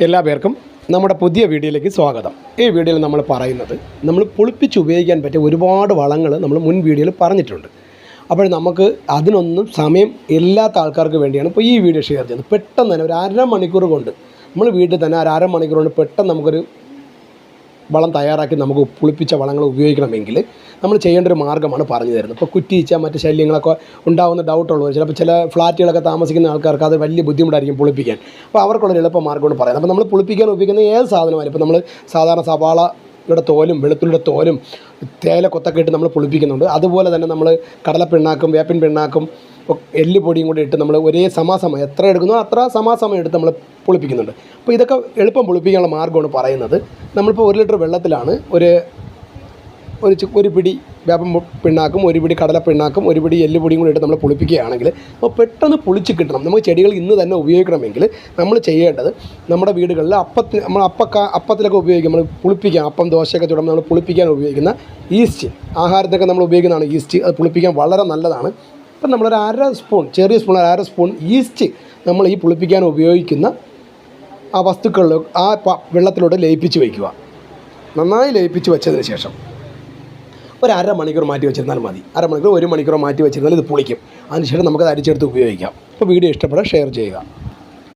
എല്ലാ പേർക്കും നമ്മുടെ പുതിയ വീഡിയോയിലേക്ക് സ്വാഗതം. ഈ വീഡിയോയിൽ നമ്മൾ പറയുന്നത് നമ്മൾ പുളിപ്പിച്ച് ഉപയോഗിക്കാൻ പറ്റിയ ഒരുപാട് വളങ്ങൾ നമ്മൾ മുൻ വീഡിയോയിൽ പറഞ്ഞിട്ടുണ്ട്. അപ്പോൾ നമുക്ക് അതിനൊന്നും സമയം ഇല്ലാത്ത ആൾക്കാർക്ക് വേണ്ടിയാണ് ഇപ്പോൾ ഈ വീഡിയോ ഷെയർ ചെയ്യുന്നത്. പെട്ടെന്ന് തന്നെ ഒരു അരമണിക്കൂർ കൊണ്ട് നമ്മൾ വീട്ടിൽ തന്നെ ഒരു അരമണിക്കൂർ കൊണ്ട് പെട്ടെന്ന് നമുക്കൊരു വളം തയ്യാറാക്കി നമുക്ക് പുളിപ്പിച്ച വളങ്ങൾ ഉപയോഗിക്കണമെങ്കിൽ നമ്മൾ ചെയ്യേണ്ട ഒരു മാർഗ്ഗമാണ് പറഞ്ഞു തരുന്നത്. ഇപ്പോൾ കുറ്റിയിച്ച മറ്റ് ശല്യങ്ങളൊക്കെ ഉണ്ടാകുന്ന ഡൗട്ടുള്ളവർ, ചിലപ്പോൾ ചില ഫ്ലാറ്റുകളൊക്കെ താമസിക്കുന്ന ആൾക്കാർക്ക് അത് വലിയ ബുദ്ധിമുട്ടായിരിക്കും പുളിപ്പിക്കാൻ. അപ്പോൾ അവർക്കുള്ളൊരു എളുപ്പ മാർഗ്ഗമാണ് പറയുന്നത്. അപ്പോൾ നമ്മൾ പുളിപ്പിക്കാൻ ഉപയോഗിക്കുന്ന ഏത് സാധനമായാലും, ഇപ്പോൾ നമ്മൾ സാധാരണ സവാളയുടെ തോലും വെളുത്തുള്ളിയുടെ തോലും തേയില കൊത്തൊക്കെ ഇട്ട് നമ്മൾ പുളിപ്പിക്കുന്നുണ്ട്. അതുപോലെ തന്നെ നമ്മൾ കടലപ്പിണ്ണാക്കും വേപ്പിൻ പിണ്ണാക്കും എല്ലുപൊടിയും കൂടി ഇട്ട് നമ്മൾ ഒരേ സമാസമയം എത്ര എടുക്കുന്നോ അത്ര സമാസമയം എടുത്ത് നമ്മൾ പുളിപ്പിക്കുന്നുണ്ട്. അപ്പോൾ ഇതൊക്കെ എളുപ്പം പുളിപ്പിക്കാനുള്ള മാർഗ്ഗമാണ് പറയുന്നത്. നമ്മളിപ്പോൾ 1 ലിറ്റർ വെള്ളത്തിലാണ് ഒരു പിടി വേപ്പൻ പിണ്ണാക്കും ഒരു പിടി കടലപ്പിണ്ണാക്കും ഒരു പിടി എല്ലുപൊടിയും കൂടി ഇട്ട് നമ്മൾ പുളിപ്പിക്കുകയാണെങ്കിൽ അപ്പോൾ പെട്ടെന്ന് പുളിച്ച് കിട്ടണം. നമുക്ക് ചെടികൾ ഇന്ന് തന്നെ ഉപയോഗിക്കണമെങ്കിൽ നമ്മൾ ചെയ്യേണ്ടത്, നമ്മുടെ വീടുകളിൽ അപ്പത്തിലൊക്കെ ഉപയോഗിക്കും, നമ്മൾ പുളിപ്പിക്കാൻ അപ്പം ദോശയൊക്കെ ചുടുമ്പോൾ നമ്മൾ പുളിപ്പിക്കാൻ ഉപയോഗിക്കുന്ന ഈസ്റ്റ്, ആഹാരത്തൊക്കെ നമ്മൾ ഉപയോഗിക്കുന്നതാണ് ഈസ്റ്റ്. അത് പുളിപ്പിക്കാൻ വളരെ നല്ലതാണ്. അപ്പം നമ്മളൊരു ചെറിയ സ്പൂൺ ഈസ്റ്റ് നമ്മൾ ഈ പുളിപ്പിക്കാൻ ഉപയോഗിക്കുന്ന ആ വസ്തുക്കളിൽ ആ വെള്ളത്തിലോട്ട് ലയിപ്പിച്ച് വയ്ക്കുക. നന്നായി ലയിപ്പിച്ച് വെച്ചതിന് ശേഷം ഒരു അരമണിക്കൂർ മാറ്റി വെച്ചിരുന്നാൽ മതി. അരമണിക്കൂർ 1 മണിക്കൂർ മാറ്റി വെച്ചിരുന്നാൽ ഇത് പുളിക്കും. അതിനുശേഷം നമുക്കത് അരിച്ചെടുത്ത് ഉപയോഗിക്കാം. അപ്പോൾ വീഡിയോ ഇഷ്ടപ്പെട്ടാൽ ഷെയർ ചെയ്യുക.